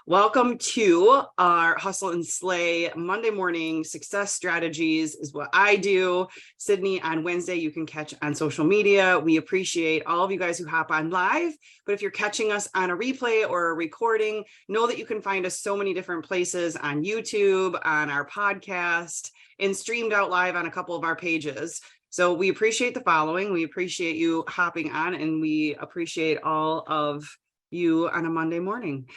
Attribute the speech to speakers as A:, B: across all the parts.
A: Welcome to our Hustle and Slay Monday morning success strategies is what I do. Sydney on Wednesday, you can catch on social media. We appreciate all of you guys who hop on live, but if you're catching us on a replay or a recording, know that you can find us so many different places on YouTube, on our podcast, and streamed out live on a couple of our pages. So we appreciate the following. We appreciate you hopping on, and we appreciate all of you on a Monday morning.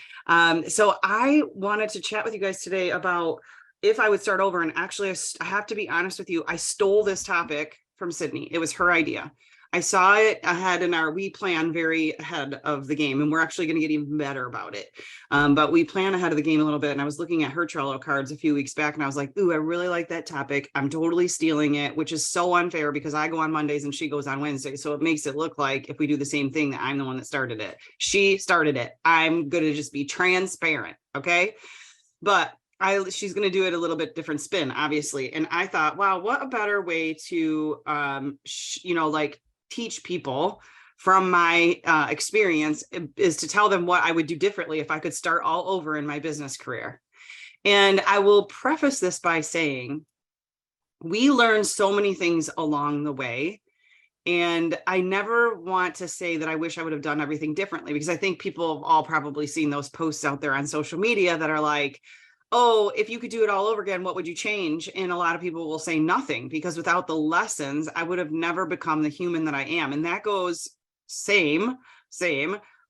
A: So I wanted to chat with you guys today about if I would start over. And actually, I have to be honest with you, I stole this topic from Sydney. It was her idea. I saw it ahead in we plan very ahead of the game, and we're actually going to get even better about it. But we plan ahead of the game a little bit. And I was looking at her Trello cards a few weeks back, and I was like, ooh, I really like that topic. I'm totally stealing it, which is so unfair because I go on Mondays and she goes on Wednesdays. So it makes it look like if we do the same thing, that I'm the one that started it. She started it. I'm going to just be transparent. Okay. But she's going to do it a little bit different spin, obviously. And I thought, wow, what a better way to, teach people from my experience is to tell them what I would do differently if I could start all over in my business career. And I will preface this by saying we learn so many things along the way. And I never want to say that I wish I would have done everything differently, because I think people have all probably seen those posts out there on social media that are like, oh, if you could do it all over again, what would you change? And a lot of people will say nothing, because without the lessons, I would have never become the human that I am. And that goes same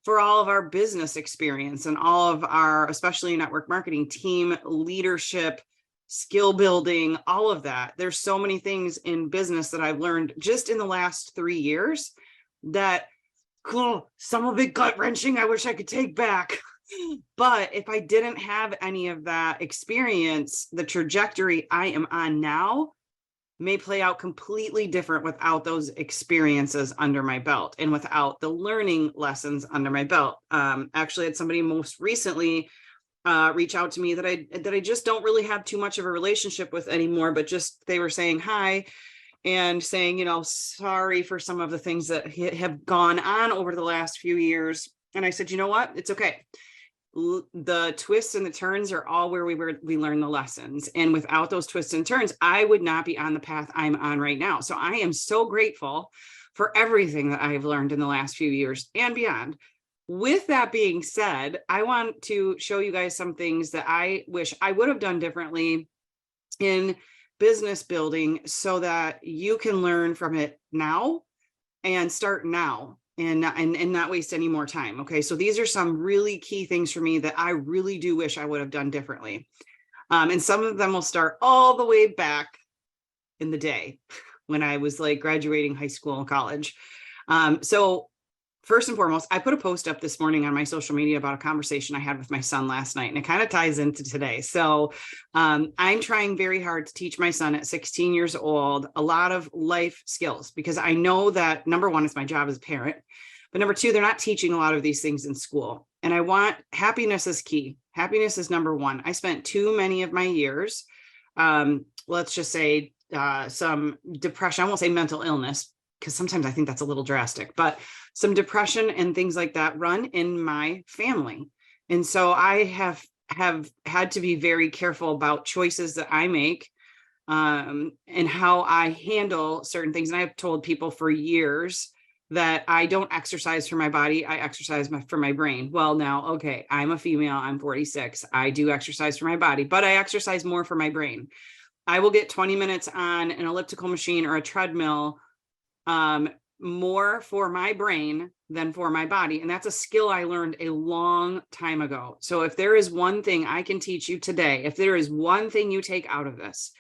A: for all of our business experience and all of our, especially network marketing, team leadership, skill building, all of that. There's so many things in business that I've learned just in the last 3 years that, cool, some of it gut wrenching. I wish I could take back. But if I didn't have any of that experience, the trajectory I am on now may play out completely different without those experiences under my belt and without the learning lessons under my belt. Actually, I had somebody most recently reach out to me that I just don't really have too much of a relationship with anymore, but just they were saying hi and saying, sorry for some of the things that have gone on over the last few years. And I said, you know what? It's okay. The twists and the turns are all where we learn the lessons. And without those twists and turns, I would not be on the path I'm on right now. So I am so grateful for everything that I've learned in the last few years and beyond. With that being said, I want to show you guys some things that I wish I would have done differently in business building so that you can learn from it now and start now. And not waste any more time. Okay, so these are some really key things for me that I really do wish I would have done differently. And some of them will start all the way back in the day when I was like graduating high school and college. So first and foremost, I put a post up this morning on my social media about a conversation I had with my son last night, and it kind of ties into today. So I'm trying very hard to teach my son at 16 years old a lot of life skills, because I know that number one, it's my job as a parent, but number two, they're not teaching a lot of these things in school. And I want happiness is key. Happiness is number one. I spent too many of my years, let's just say some depression. I won't say mental illness, because sometimes I think that's a little drastic, but some depression and things like that run in my family. And so I have had to be very careful about choices that I make and how I handle certain things. And I've told people for years that I don't exercise for my body. I exercise for my brain. Well, now, okay, I'm a female, I'm 46. I do exercise for my body, but I exercise more for my brain. I will get 20 minutes on an elliptical machine or a treadmill more for my brain than for my body. And that's a skill I learned a long time ago. So if there is one thing I can teach you today, if there is one thing you take out of this,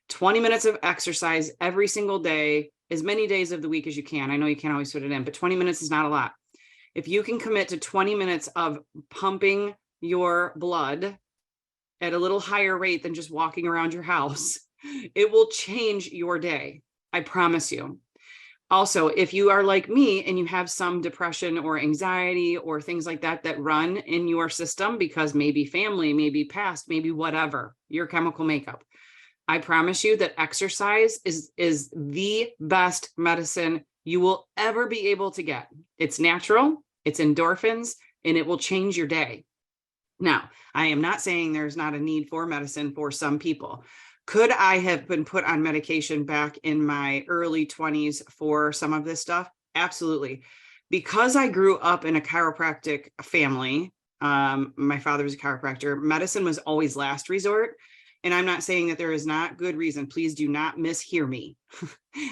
A: 20 minutes of exercise every single day, as many days of the week as you can. I know you can't always fit it in, but 20 minutes is not a lot. If you can commit to 20 minutes of pumping your blood at a little higher rate than just walking around your house, it will change your day. I promise you. Also, if you are like me and you have some depression or anxiety or things like that that run in your system because maybe family, maybe past, maybe whatever, your chemical makeup, I promise you that exercise is the best medicine you will ever be able to get. It's natural, it's endorphins, and it will change your day. Now, I am not saying there's not a need for medicine for some people. Could I have been put on medication back in my early 20s for some of this stuff? Absolutely. Because I grew up in a chiropractic family, my father was a chiropractor, medicine was always last resort. And I'm not saying that there is not good reason. Please do not mishear me.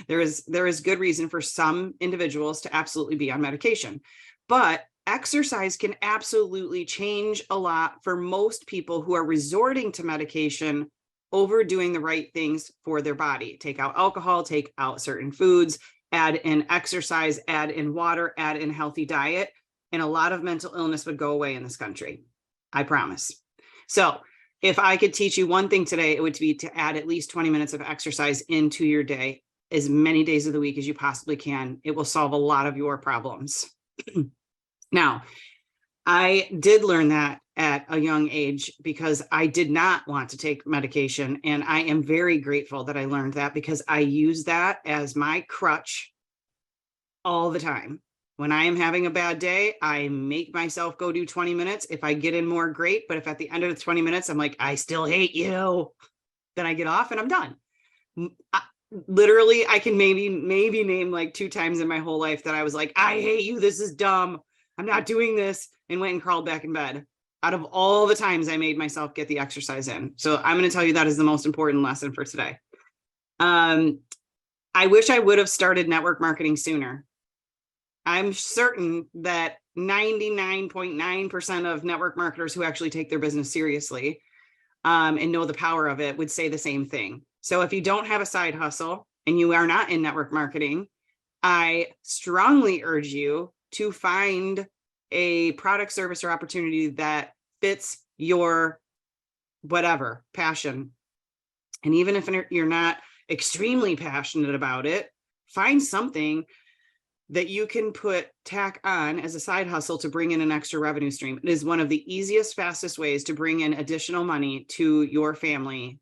A: There is good reason for some individuals to absolutely be on medication. But exercise can absolutely change a lot for most people who are resorting to medication over doing the right things for their body. Take out alcohol, take out certain foods, add in exercise, add in water, add in healthy diet, and a lot of mental illness would go away in this country. I promise. So if I could teach you one thing today, it would be to add at least 20 minutes of exercise into your day, as many days of the week as you possibly can. It will solve a lot of your problems. Now, I did learn that at a young age because I did not want to take medication. And I am very grateful that I learned that, because I use that as my crutch all the time. When I am having a bad day, I make myself go do 20 minutes. If I get in more, great. But if at the end of the 20 minutes, I'm like, I still hate you, then I get off and I'm done. Literally, I can maybe name like 2 times in my whole life that I was like, I hate you, this is dumb, I'm not doing this, and went and crawled back in bed, out of all the times I made myself get the exercise in. So I'm going to tell you that is the most important lesson for today. I wish I would have started network marketing sooner. I'm certain that 99.9% of network marketers who actually take their business seriously and know the power of it would say the same thing. So if you don't have a side hustle and you are not in network marketing, I strongly urge you to find a product, service, or opportunity that fits your whatever passion. And even if you're not extremely passionate about it, find something that you can tack on as a side hustle to bring in an extra revenue stream. It is one of the easiest, fastest ways to bring in additional money to your family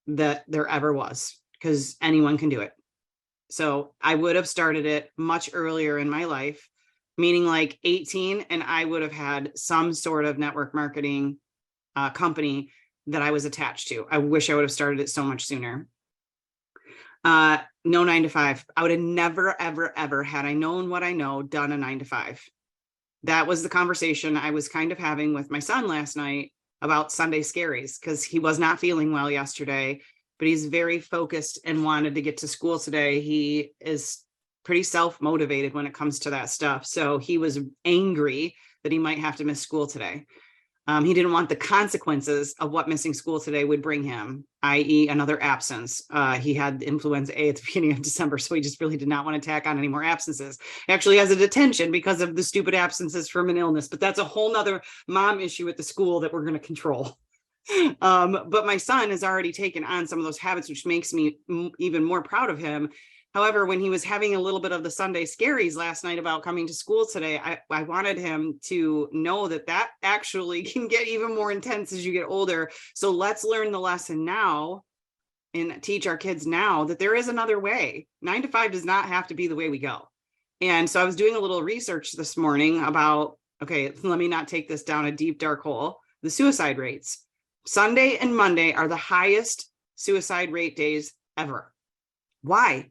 A: that there ever was, because anyone can do it. So I would have started it much earlier in my life, meaning like 18, and I would have had some sort of network marketing company that I was attached to. I wish I would have started it so much sooner. No 9 to 5. I would have never, ever, ever, had I known what I know, done a 9 to 5. That was the conversation I was kind of having with my son last night about Sunday scaries, because he was not feeling well yesterday, but he's very focused and wanted to get to school today. He is pretty self-motivated when it comes to that stuff. So he was angry that he might have to miss school today. He didn't want the consequences of what missing school today would bring him, i.e. another absence. He had influenza A at the beginning of December, so he just really did not want to tack on any more absences. He actually has a detention because of the stupid absences from an illness, but that's a whole nother mom issue at the school that we're going to control. But my son has already taken on some of those habits, which makes me even more proud of him. However, when he was having a little bit of the Sunday scaries last night about coming to school today, I wanted him to know that actually can get even more intense as you get older. So let's learn the lesson now and teach our kids now that there is another way. 9 to 5 does not have to be the way we go. And so I was doing a little research this morning about, okay, let me not take this down a deep, dark hole, the suicide rates. Sunday and Monday are the highest suicide rate days ever. Why?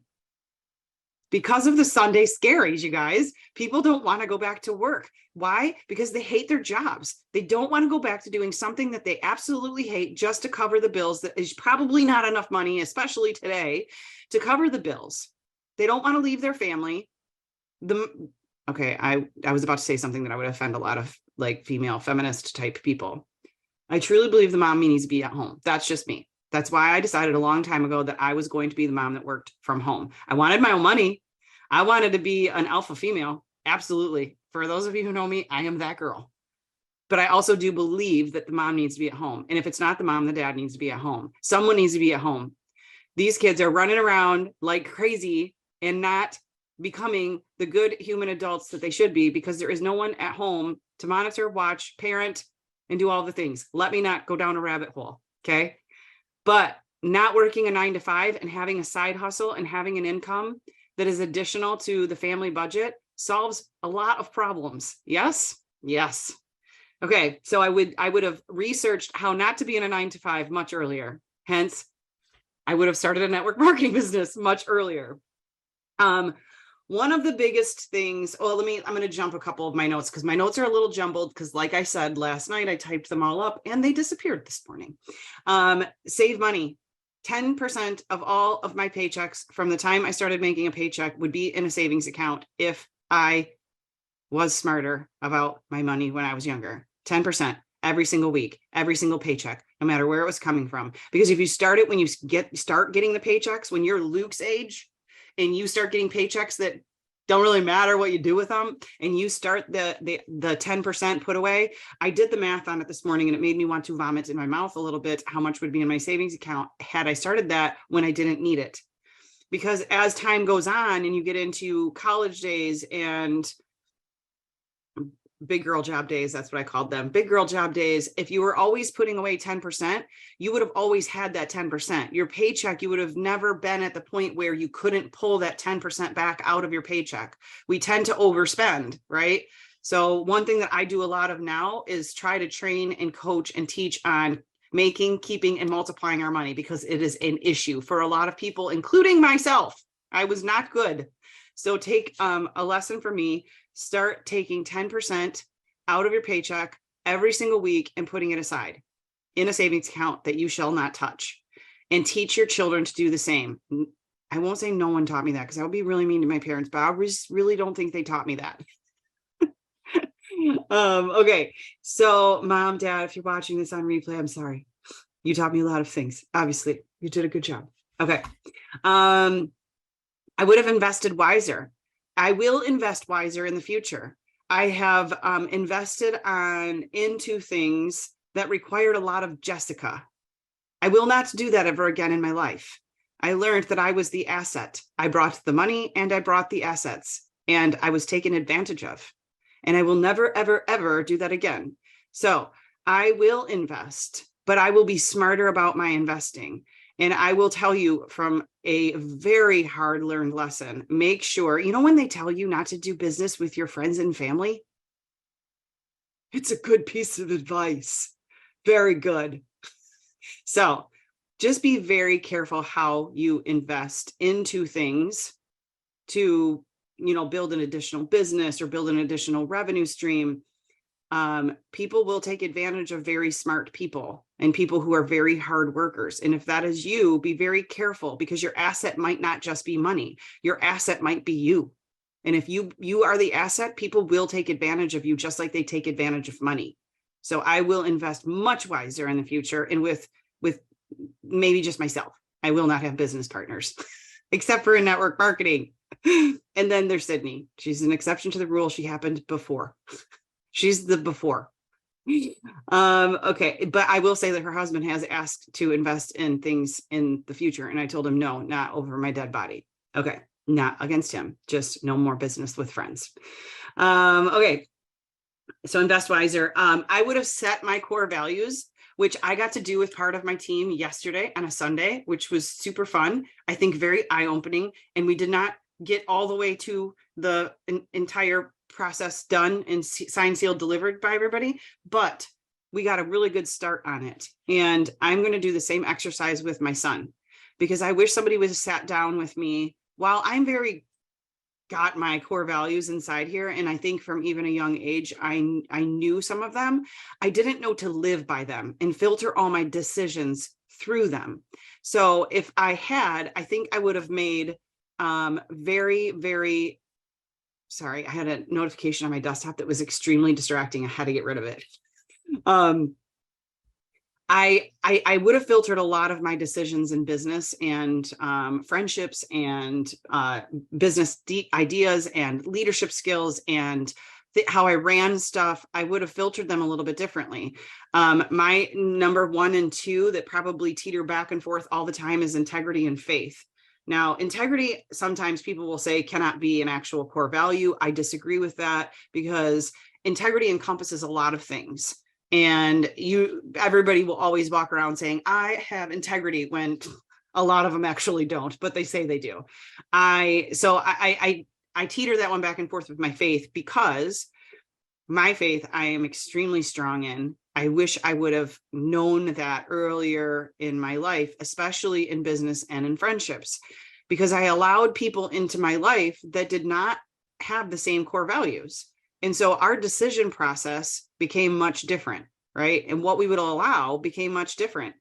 A: Because of the Sunday scaries, you guys. People don't want to go back to work. Why? Because they hate their jobs. They don't want to go back to doing something that they absolutely hate just to cover the bills. That is probably not enough money, especially today, to cover the bills. They don't want to leave their family. Okay, I was about to say something that I would offend a lot of like female feminist type people. I truly believe the mom needs to be at home. That's just me. That's why I decided a long time ago that I was going to be the mom that worked from home. I wanted my own money. I wanted to be an alpha female. Absolutely. For those of you who know me, I am that girl. But I also do believe that the mom needs to be at home. And if it's not the mom, the dad needs to be at home. Someone needs to be at home. These kids are running around like crazy and not becoming the good human adults that they should be, because there is no one at home to monitor, watch, parent, and do all the things. Let me not go down a rabbit hole. Okay. But not working a 9 to 5 and having a side hustle and having an income that is additional to the family budget solves a lot of problems. Yes? Yes. Okay, so I would have researched how not to be in a 9 to 5 much earlier. Hence, I would have started a network marketing business much earlier. One of the biggest things, well, I'm going to jump a couple of my notes because my notes are a little jumbled because like I said, last night I typed them all up and they disappeared this morning. Save money. 10% of all of my paychecks from the time I started making a paycheck would be in a savings account if I was smarter about my money when I was younger. 10% every single week, every single paycheck, no matter where it was coming from. Because if you start it when you start getting the paychecks, when you're Luke's age and you start getting paychecks that don't really matter what you do with them, and you start the 10% put away. I did the math on it this morning and it made me want to vomit in my mouth a little bit, how much would be in my savings account had I started that when I didn't need it. Because as time goes on and you get into college days and big girl job days, that's what I called them, big girl job days, if you were always putting away 10%, you would have always had that 10%. Your paycheck, you would have never been at the point where you couldn't pull that 10% back out of your paycheck. We tend to overspend, right? So one thing that I do a lot of now is try to train and coach and teach on making, keeping, and multiplying our money, because it is an issue for a lot of people, including myself. I was not good. So take a lesson from me. Start taking 10% out of your paycheck every single week and putting it aside in a savings account that you shall not touch, and teach your children to do the same. I won't say no one taught me that because I would be really mean to my parents, but I really don't think they taught me that. Okay. So mom, dad, if you're watching this on replay, I'm sorry. You taught me a lot of things. Obviously you did a good job. Okay. I would have invested wiser. I will invest wiser in the future. I have invested into things that required a lot of Jessica. I will not do that ever again in my life. I learned that I was the asset. I brought the money and I brought the assets, and I was taken advantage of. And I will never, ever, ever do that again. So I will invest, but I will be smarter about my investing. And I will tell you from a very hard learned lesson, make sure, when they tell you not to do business with your friends and family, it's a good piece of advice. Very good. So just be very careful how you invest into things to, build an additional business or build an additional revenue stream. People will take advantage of very smart people and people who are very hard workers. And if that is you, be very careful, because your asset might not just be money. Your asset might be you. And if you are the asset, people will take advantage of you just like they take advantage of money. So I will invest much wiser in the future, and with maybe just myself. I will not have business partners except for in network marketing. And then there's Sydney. She's an exception to the rule. She happened before. She's the before. Okay. But I will say that her husband has asked to invest in things in the future. And I told him, no, not over my dead body. Okay. Not against him, just no more business with friends. Okay. So invest wiser. I would have set my core values, which I got to do with part of my team yesterday on a Sunday, which was super fun. I think very eye-opening. And we did not get all the way to the entire process done and signed, sealed, delivered by everybody, but we got a really good start on it. And I'm going to do the same exercise with my son, because I wish somebody was sat down with me while I'm got my core values inside here. And I think from even a young age, I knew some of them. I didn't know to live by them and filter all my decisions through them. So if I had, I think I would have made very, very, sorry, I had a notification on my desktop that was extremely distracting. I had to get rid of it. I would have filtered a lot of my decisions in business and friendships and business ideas and leadership skills and how I ran stuff. I would have filtered them a little bit differently. My number 1 and 2 that probably teeter back and forth all the time is integrity and faith. Now, integrity, sometimes people will say cannot be an actual core value. I disagree with that, because integrity encompasses a lot of things. And everybody will always walk around saying, I have integrity, when a lot of them actually don't, but they say they do. I teeter that one back and forth with my faith, because my faith, I am extremely strong in. I wish I would have known that earlier in my life, especially in business and in friendships, because I allowed people into my life that did not have the same core values. And so our decision process became much different, right? And what we would allow became much different.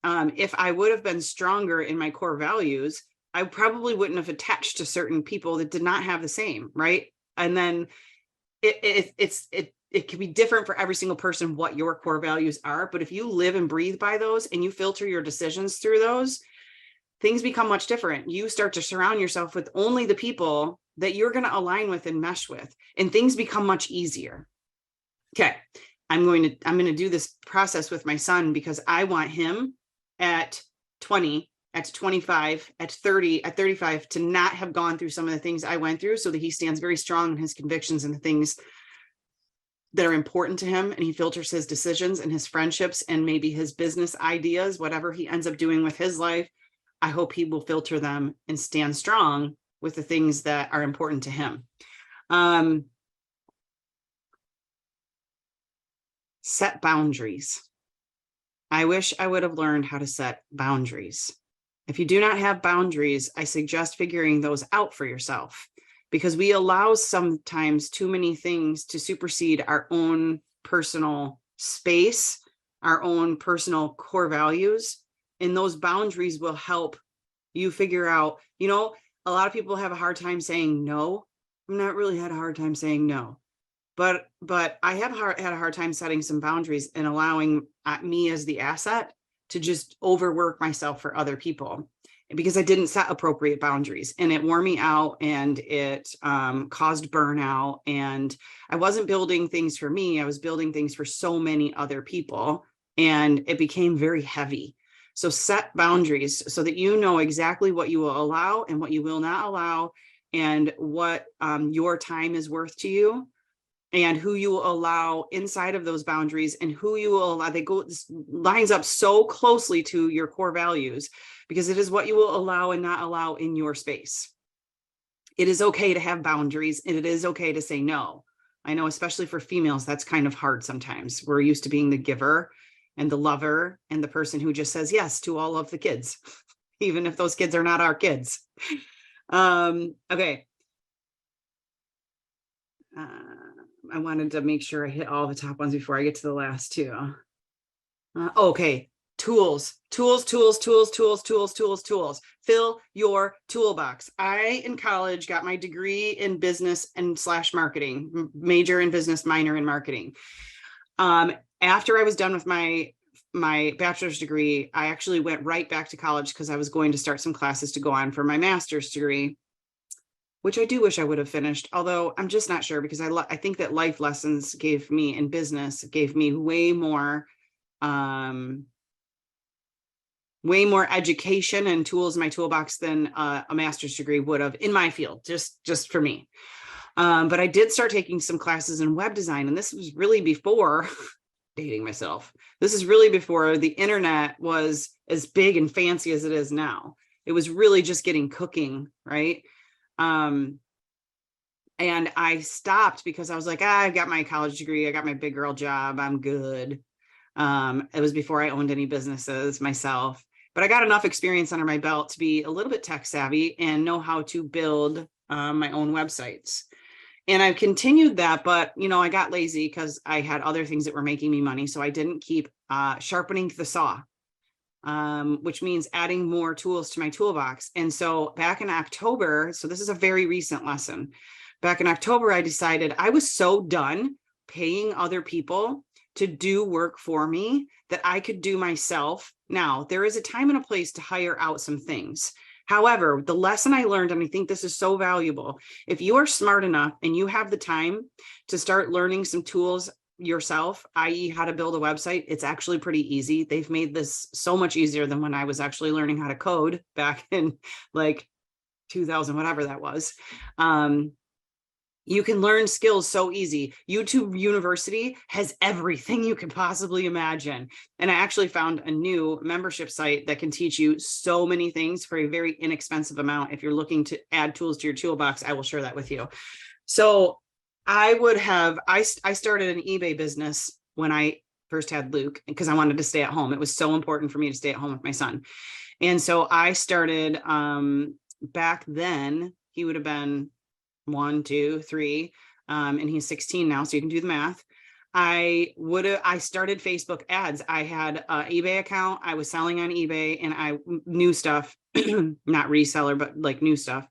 A: If I would have been stronger in my core values, I probably wouldn't have attached to certain people that did not have the same, right? And then it can be different for every single person what your core values are. But if you live and breathe by those and you filter your decisions through those, things become much different. You start to surround yourself with only the people that you're going to align with and mesh with, and things become much easier. Okay. I'm going to do this process with my son because I want him at 20, at 25, at 30, at 35 to not have gone through some of the things I went through, so that he stands very strong in his convictions and the things that are important to him, and he filters his decisions and his friendships and maybe his business ideas, whatever he ends up doing with his life. I hope he will filter them and stand strong with the things that are important to him. Set boundaries. I wish I would have learned how to set boundaries. If you do not have boundaries, I suggest figuring those out for yourself, because we allow sometimes too many things to supersede our own personal space, our own personal core values. And those boundaries will help you figure out, a lot of people have a hard time saying no. I've not really had a hard time saying no. But I have had a hard time setting some boundaries and allowing me as the asset to just overwork myself for other people, because I didn't set appropriate boundaries, and it wore me out, and it caused burnout, and I wasn't building things for me. I was building things for so many other people, and it became very heavy. So set boundaries so that you know exactly what you will allow and what you will not allow, and what your time is worth to you, and who you will allow inside of those boundaries, and who you will allow. This lines up so closely to your core values, because it is what you will allow and not allow in your space. It is okay to have boundaries, and it is okay to say no. I know, especially for females, that's kind of hard sometimes. We're used to being the giver and the lover and the person who just says yes to all of the kids, even if those kids are not our kids. Okay. I wanted to make sure I hit all the top ones before I get to the last two. Okay. Tools. Fill your toolbox. I, in college, got my degree in business and / marketing, major in business, minor in marketing. After I was done with my bachelor's degree, I actually went right back to college because I was going to start some classes to go on for my master's degree, which I do wish I would have finished, although I'm just not sure, because I think that life lessons gave me in business, gave me way more education and tools in my toolbox than a master's degree would have in my field, just for me. But I did start taking some classes in web design, and this was really before dating myself. This is really before the internet was as big and fancy as it is now. It was really just getting cooking, right? And I stopped because I was like, I got my college degree. I got my big girl job. I'm good. It was before I owned any businesses myself, but I got enough experience under my belt to be a little bit tech savvy and know how to build my own websites. And I've continued that, but I got lazy because I had other things that were making me money. So I didn't keep sharpening the saw, which means adding more tools to my toolbox. And so back in October, so this is a very recent lesson. Back in October, I decided I was so done paying other people to do work for me that I could do myself. Now, there is a time and a place to hire out some things. However, the lesson I learned, and I think this is so valuable, if you are smart enough and you have the time to start learning some tools yourself, i.e. how to build a website, it's actually pretty easy. They've made this so much easier than when I was actually learning how to code back in like 2000, whatever that was. You can learn skills so easy. YouTube University has everything you could possibly imagine. And I actually found a new membership site that can teach you so many things for a very inexpensive amount. If you're looking to add tools to your toolbox, I will share that with you. So I started an eBay business when I first had Luke because I wanted to stay at home. It was so important for me to stay at home with my son. And so I started back then, he would have been 1, 2, 3, and he's 16 now, so you can do the math. I started Facebook ads. I had an eBay account. I was selling on eBay and I new stuff, not reseller, but like new stuff.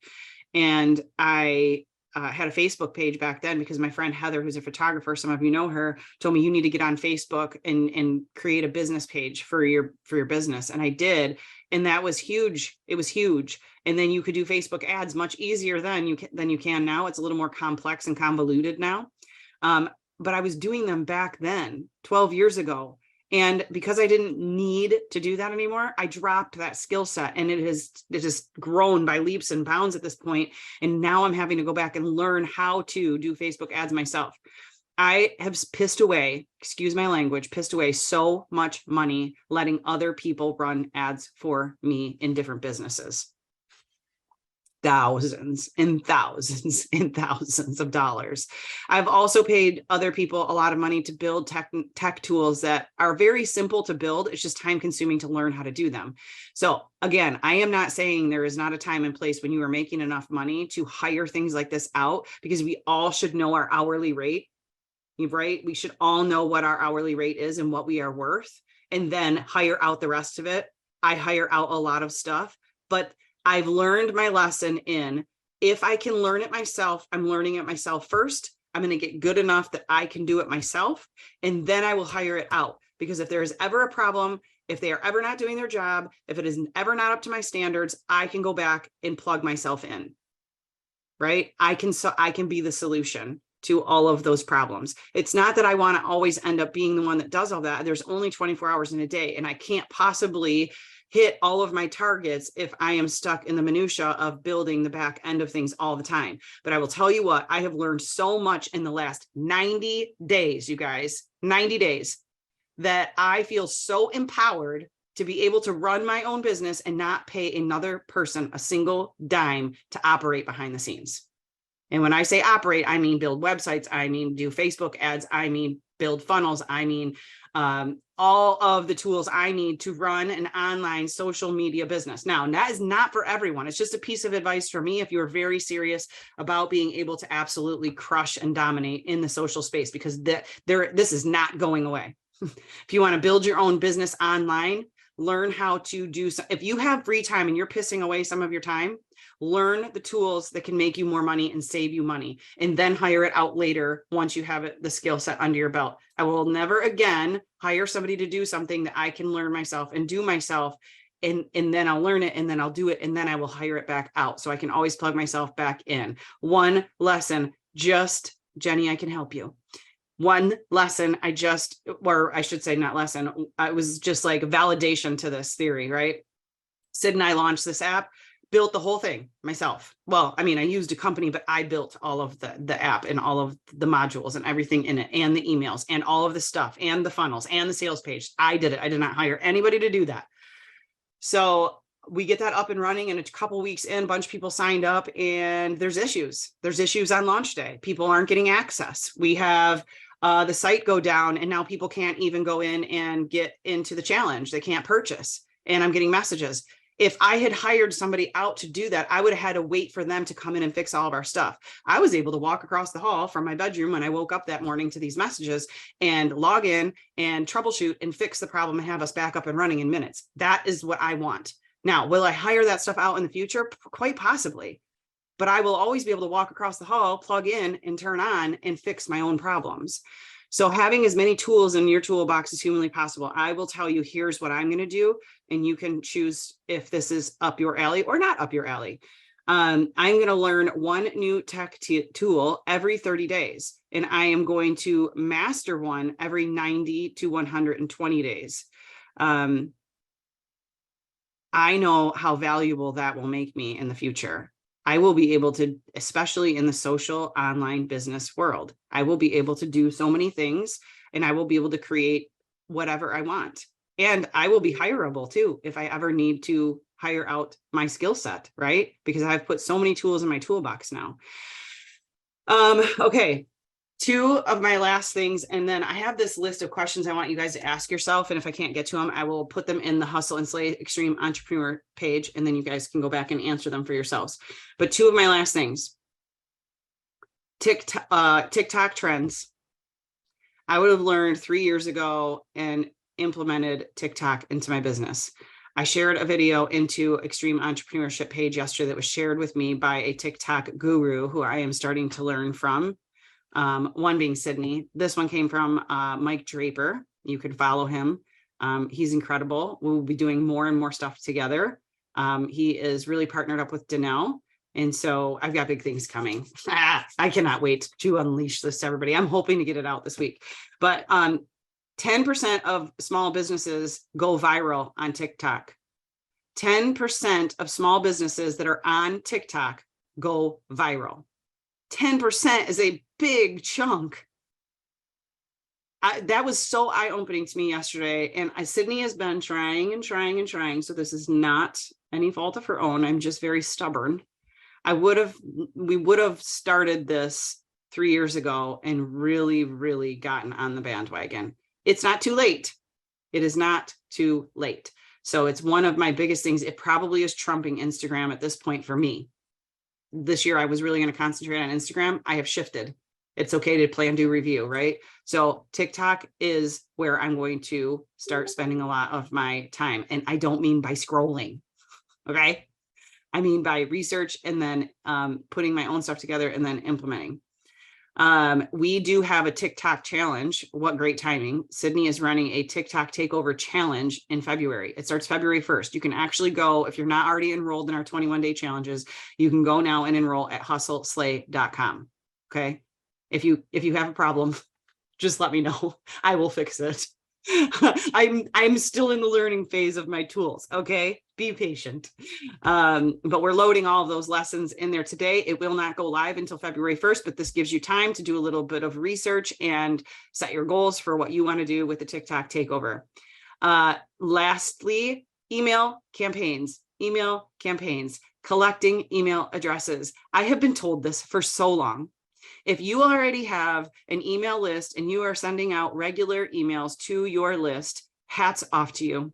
A: And I had a Facebook page back then because my friend Heather, who's a photographer, some of you know her, told me you need to get on Facebook and create a business page for your business. And I did. And that was huge. It was huge. And then you could do Facebook ads much easier than you can now. It's a little more complex and convoluted now. But I was doing them back then, 12 years ago. And because I didn't need to do that anymore, I dropped that skill set, and it has grown by leaps and bounds at this point. And now I'm having to go back and learn how to do Facebook ads myself. I have pissed away, excuse my language, pissed away so much money letting other people run ads for me in different businesses. Thousands and thousands and thousands of dollars. I've also paid other people a lot of money to build tech tools that are very simple to build. It's just time consuming to learn how to do them. So again, I am not saying there is not a time and place when you are making enough money to hire things like this out, because we all should know our hourly rate, right? We should all know what our hourly rate is and what we are worth, and then hire out the rest of it. I hire out a lot of stuff, but I've learned my lesson in, if I can learn it myself, I'm learning it myself first. I'm going to get good enough that I can do it myself, and then I will hire it out. Because if there is ever a problem, if they are ever not doing their job, if it is ever not up to my standards, I can go back and plug myself in, right? I can be the solution to all of those problems. It's not that I want to always end up being the one that does all that. There's only 24 hours in a day, and I can't possibly hit all of my targets if I am stuck in the minutia of building the back end of things all the time. But I will tell you what, I have learned so much in the last 90 days, you guys, 90 days, that I feel so empowered to be able to run my own business and not pay another person a single dime to operate behind the scenes. And when I say operate, I mean build websites, I mean do Facebook ads, I mean build funnels, I mean all of the tools I need to run an online social media business. Now, that is not for everyone. It's just a piece of advice for me if you're very serious about being able to absolutely crush and dominate in the social space, because this is not going away. If you want to build your own business online, learn how to do so. If you have free time and you're pissing away some of your time, learn the tools that can make you more money and save you money, and then hire it out later once you have the skill set under your belt. I will never again hire somebody to do something that I can learn myself and do myself, and then I'll learn it, and then I'll do it, and then I will hire it back out so I can always plug myself back in. One lesson, just Jenny, I can help you. One lesson, or I should say not lesson, I was just like validation to this theory, right? Sid and I launched this app, built the whole thing myself. Well, I mean, I used a company, but I built all of the app and all of the modules and everything in it, and the emails and all of the stuff and the funnels and the sales page. I did it. I did not hire anybody to do that. So we get that up and running, and a couple weeks in, a bunch of people signed up, and there's issues. There's issues on launch day. People aren't getting access. We have the site go down, and now people can't even go in and get into the challenge. They can't purchase. And I'm getting messages. If I had hired somebody out to do that, I would have had to wait for them to come in and fix all of our stuff. I was able to walk across the hall from my bedroom when I woke up that morning to these messages and log in and troubleshoot and fix the problem and have us back up and running in minutes. That is what I want. Now, will I hire that stuff out in the future? Quite possibly. But I will always be able to walk across the hall, plug in and turn on and fix my own problems. So having as many tools in your toolbox as humanly possible. I will tell you, here's what I'm going to do, and you can choose if this is up your alley or not up your alley. I'm going to learn one new tech tool every 30 days, and I am going to master one every 90 to 120 days. I know how valuable that will make me in the future. I will be able to, especially in the social online business world, I will be able to do so many things, and I will be able to create whatever I want. And I will be hireable too, if I ever need to hire out my skill set, right? Because I've put so many tools in my toolbox now. Okay. Two of my last things, and then I have this list of questions I want you guys to ask yourself, and if I can't get to them, I will put them in the Hustle and Slay Extreme Entrepreneur page, and then you guys can go back and answer them for yourselves. But two of my last things, TikTok trends. I would have learned 3 years ago and implemented TikTok into my business. I shared a video into Extreme Entrepreneurship page yesterday that was shared with me by a TikTok guru who I am starting to learn from. One being Sydney. This one came from Mike Draper. You can follow him. He's incredible. We'll be doing more and more stuff together. He is really partnered up with Danelle. And so I've got big things coming. I cannot wait to unleash this to everybody. I'm hoping to get it out this week. But 10% of small businesses go viral on TikTok. 10% of small businesses that are on TikTok go viral. 10% is a big chunk. That was so eye-opening to me yesterday. And Sydney has been trying and trying and trying. So this is not any fault of her own. I'm just very stubborn. We would have started this 3 years ago and really, really gotten on the bandwagon. It's not too late. It is not too late. So it's one of my biggest things. It probably is trumping Instagram at this point for me. This year, I was really going to concentrate on Instagram. I have shifted. It's okay to plan, do, review, right? So TikTok is where I'm going to start spending a lot of my time. And I don't mean by scrolling, okay? I mean by research and then putting my own stuff together and then implementing. We do have a TikTok challenge. What great timing. Sydney is running a TikTok takeover challenge in February. It starts February 1st. You can actually go, if you're not already enrolled in our 21-day challenges, you can go now and enroll at hustleslay.com. Okay. If you have a problem, just let me know. I will fix it. I'm still in the learning phase of my tools. Okay. Be patient. But we're loading all of those lessons in there today. It will not go live until February 1st, but this gives you time to do a little bit of research and set your goals for what you want to do with the TikTok takeover. Lastly, email campaigns, collecting email addresses. I have been told this for so long. If you already have an email list and you are sending out regular emails to your list, hats off to you.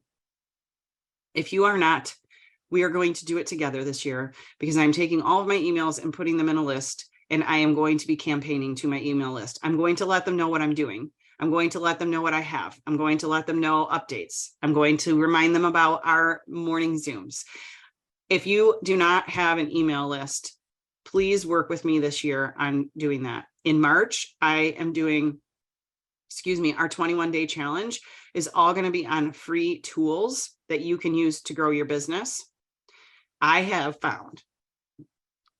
A: If you are not, we are going to do it together this year because I'm taking all of my emails and putting them in a list, and I am going to be campaigning to my email list. I'm going to let them know what I'm doing. I'm going to let them know what I have. I'm going to let them know updates. I'm going to remind them about our morning Zooms. If you do not have an email list, please work with me this year on doing that. In March, I am doing, our 21-day challenge is all going to be on free tools that you can use to grow your business. I have found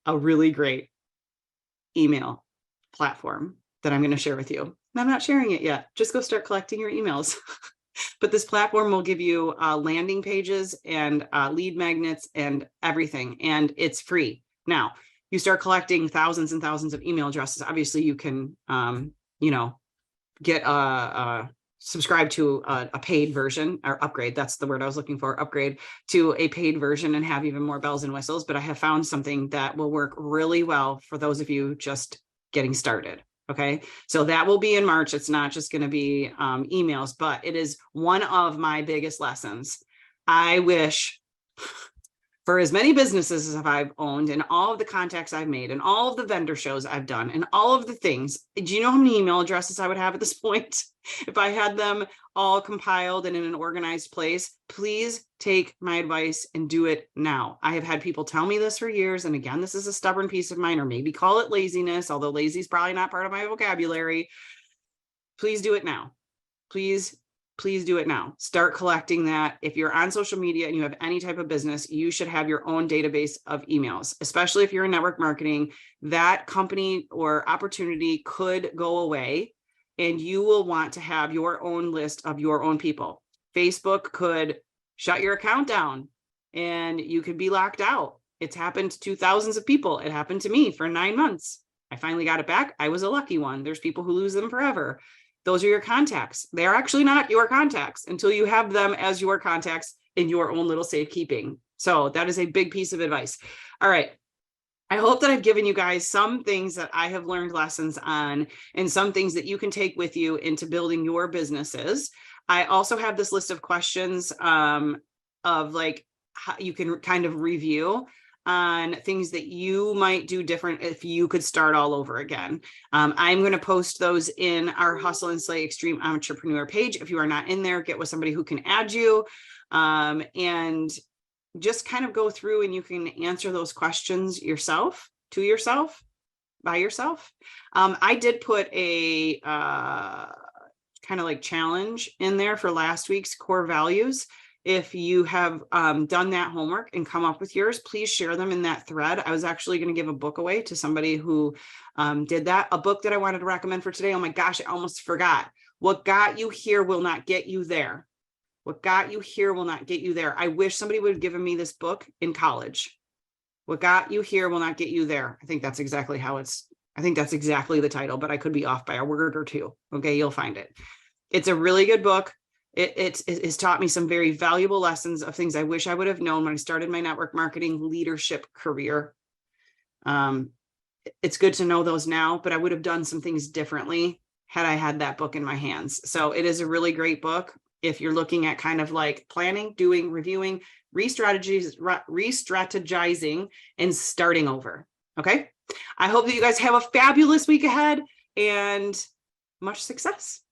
A: a really great email platform that I'm going to share with you. I'm not sharing it yet. Just go start collecting your emails. But this platform will give you landing pages and lead magnets and everything, and it's free. Now, you start collecting thousands and thousands of email addresses. Obviously, you can, get subscribe to a paid version or upgrade. That's the word I was looking for, upgrade to a paid version and have even more bells and whistles. But I have found something that will work really well for those of you just getting started. Okay. So that will be in March. It's not just going to be emails, but it is one of my biggest lessons. I wish for as many businesses as I've owned and all of the contacts I've made and all of the vendor shows I've done and all of the things, do you know how many email addresses I would have at this point? If I had them all compiled and in an organized place, please take my advice and do it now. I have had people tell me this for years. And again, this is a stubborn piece of mine, or maybe call it laziness, although lazy is probably not part of my vocabulary. Please do it now. Please do it now. Start collecting that. If you're on social media and you have any type of business, you should have your own database of emails, especially if you're in network marketing. That company or opportunity could go away and you will want to have your own list of your own people. Facebook could shut your account down and you could be locked out. It's happened to thousands of people. It happened to me for 9 months. I finally got it back. I was a lucky one. There's people who lose them forever. Those are your contacts. They are actually not your contacts until you have them as your contacts in your own little safekeeping. So that is a big piece of advice. All right. I hope that I've given you guys some things that I have learned lessons on and some things that you can take with you into building your businesses. I also have this list of questions of like how you can kind of review on things that you might do different if you could start all over again. I'm going to post those in our Hustle and Slay Extreme Entrepreneur page. If you are not in there, get with somebody who can add you. And just kind of go through and you can answer those questions yourself, to yourself, by yourself. I did put a kind of like challenge in there for last week's core values. If you have done that homework and come up with yours, please share them in that thread. I was actually going to give a book away to somebody who did that. A book that I wanted to recommend for today. Oh my gosh, I almost forgot. What got you here will not get you there. What got you here will not get you there. I wish somebody would have given me this book in college. What got you here will not get you there. I think that's exactly the title, but I could be off by a word or two. Okay, you'll find it. It's a really good book. It's taught me some very valuable lessons of things I wish I would have known when I started my network marketing leadership career. It's good to know those now, but I would have done some things differently had I had that book in my hands. So it is a really great book. If you're looking at kind of like planning, doing, reviewing, re-strategizing, and starting over. Okay. I hope that you guys have a fabulous week ahead and much success.